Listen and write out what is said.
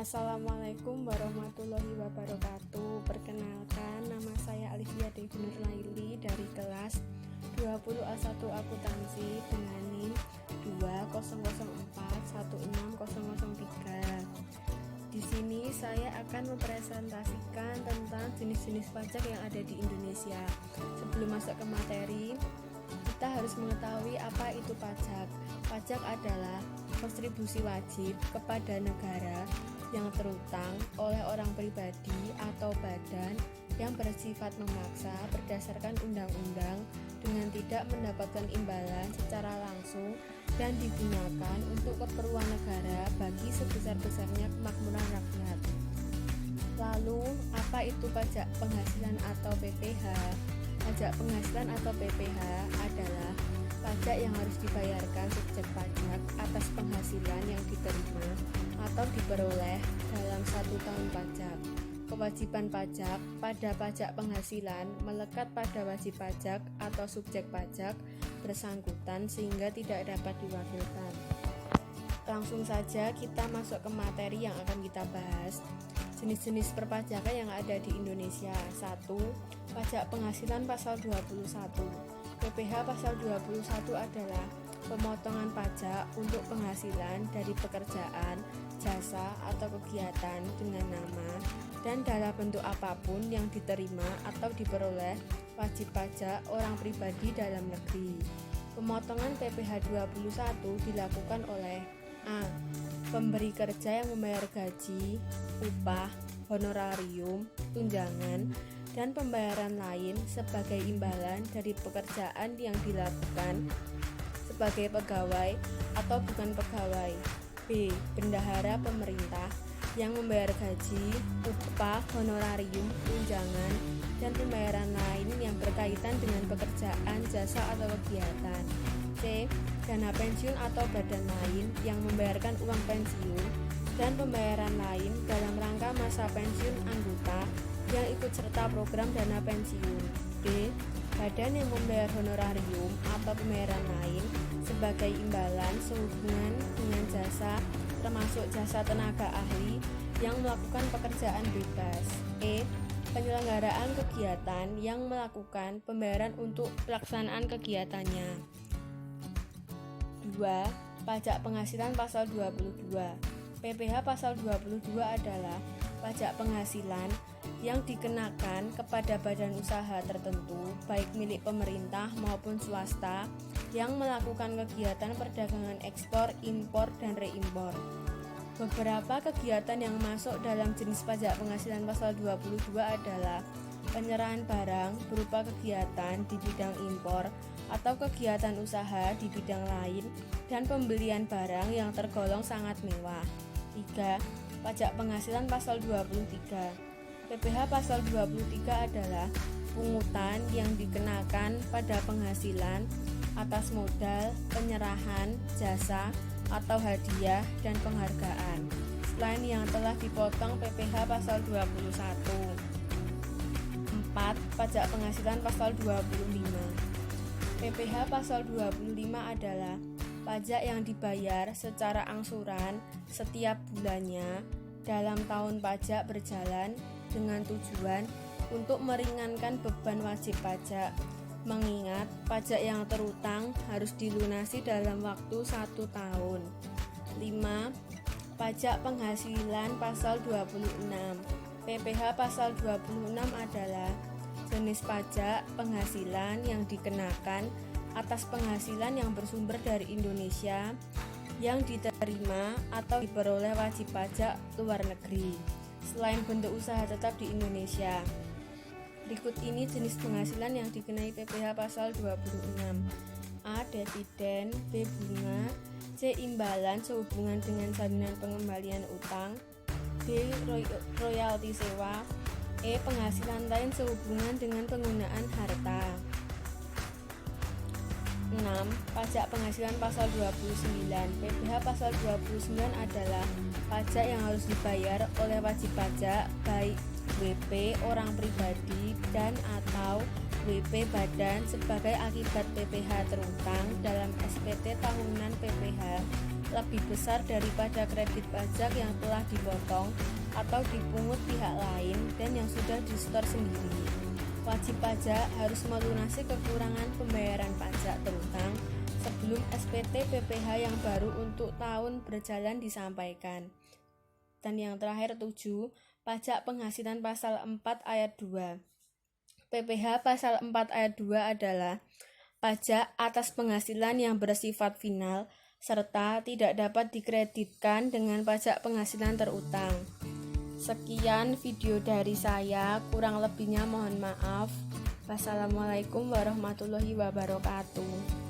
Assalamualaikum warahmatullahi wabarakatuh. Perkenalkan, nama saya Alifia Dewi Nurlaili dari kelas 20A1 Akuntansi dengan NIM 200416003. Di sini saya akan mempresentasikan tentang jenis-jenis pajak yang ada di Indonesia. Sebelum masuk ke materi, kita harus mengetahui apa itu pajak. Pajak adalah kontribusi wajib kepada negara yang terutang oleh orang pribadi atau badan yang bersifat memaksa berdasarkan undang-undang dengan tidak mendapatkan imbalan secara langsung dan digunakan untuk keperluan negara bagi sebesar-besarnya kemakmuran rakyat. Lalu, apa itu pajak penghasilan atau PPh? Pajak penghasilan atau PPh adalah pajak yang harus dibayarkan subjek pajak atas penghasilan yang diterima atau diperoleh dalam 1 tahun pajak. Kewajiban pajak pada pajak penghasilan melekat pada wajib pajak atau subjek pajak bersangkutan sehingga tidak dapat diwakilkan. Langsung saja kita masuk ke materi yang akan kita bahas. Jenis-jenis perpajakan yang ada di Indonesia. 1. Pajak penghasilan pasal 21. PPh pasal 21 adalah pemotongan pajak untuk penghasilan dari pekerjaan, jasa, atau kegiatan dengan nama dan dalam bentuk apapun yang diterima atau diperoleh wajib pajak orang pribadi dalam negeri. Pemotongan PPh 21 dilakukan oleh A. Pemberi kerja yang membayar gaji, upah, honorarium, tunjangan, dan pembayaran lain sebagai imbalan dari pekerjaan yang dilakukan sebagai pegawai atau bukan pegawai. B. Bendahara pemerintah yang membayar gaji, upah, honorarium, tunjangan, dan pembayaran lain yang berkaitan dengan pekerjaan, jasa, atau kegiatan. C. Dana pensiun atau badan lain yang membayarkan uang pensiun dan pembayaran lain dalam rangka masa pensiun anggota yang ikut serta program dana pensiun. D. Badan yang membayar honorarium atau pembayaran lain sebagai imbalan sehubungan dengan jasa termasuk jasa tenaga ahli yang melakukan pekerjaan bebas. E. Penyelenggaraan kegiatan yang melakukan pembayaran untuk pelaksanaan kegiatannya. 2. Pajak penghasilan pasal 22. PPh pasal 22 adalah pajak penghasilan yang dikenakan kepada badan usaha tertentu baik milik pemerintah maupun swasta yang melakukan kegiatan perdagangan ekspor, impor, dan reimpor. Beberapa kegiatan yang masuk dalam jenis pajak penghasilan pasal 22 adalah penyerahan barang berupa kegiatan di bidang impor atau kegiatan usaha di bidang lain dan pembelian barang yang tergolong sangat mewah. 3. Pajak penghasilan pasal 23. PPh pasal 23 adalah pungutan yang dikenakan pada penghasilan atas modal, penyerahan, jasa, atau hadiah dan penghargaan selain yang telah dipotong PPh pasal 21. 4. Pajak penghasilan pasal 25. PPh pasal 25 adalah pajak yang dibayar secara angsuran setiap bulannya dalam tahun pajak berjalan dengan tujuan untuk meringankan beban wajib pajak, mengingat pajak yang terutang harus dilunasi dalam waktu 1 tahun. 5. Pajak penghasilan pasal 26. PPh pasal 26 adalah jenis pajak penghasilan yang dikenakan atas penghasilan yang bersumber dari Indonesia yang diterima atau diperoleh wajib pajak luar negeri selain bentuk usaha tetap di Indonesia. Berikut ini jenis penghasilan yang dikenai PPh pasal 26. A. Dividen. B. Bunga. C. Imbalan sehubungan dengan jaminan pengembalian utang. D. Royalti sewa. E. Penghasilan lain sehubungan dengan penggunaan harta. 6. Pajak penghasilan pasal 29. PPh pasal 29 adalah pajak yang harus dibayar oleh wajib pajak baik WP orang pribadi dan atau WP badan sebagai akibat PPh terutang dalam SPT tahunan PPh lebih besar daripada kredit pajak yang telah dipotong atau dipungut pihak lain dan yang sudah disetor sendiri. Wajib pajak harus melunasi kekurangan pembayaran pajak terutang sebelum SPT PPh yang baru untuk tahun berjalan disampaikan. Dan yang terakhir 7, pajak penghasilan pasal 4 ayat 2. PPh pasal 4 ayat 2 adalah pajak atas penghasilan yang bersifat final serta tidak dapat dikreditkan dengan pajak penghasilan terutang. Sekian video dari saya, kurang lebihnya mohon maaf. Wassalamualaikum warahmatullahi wabarakatuh.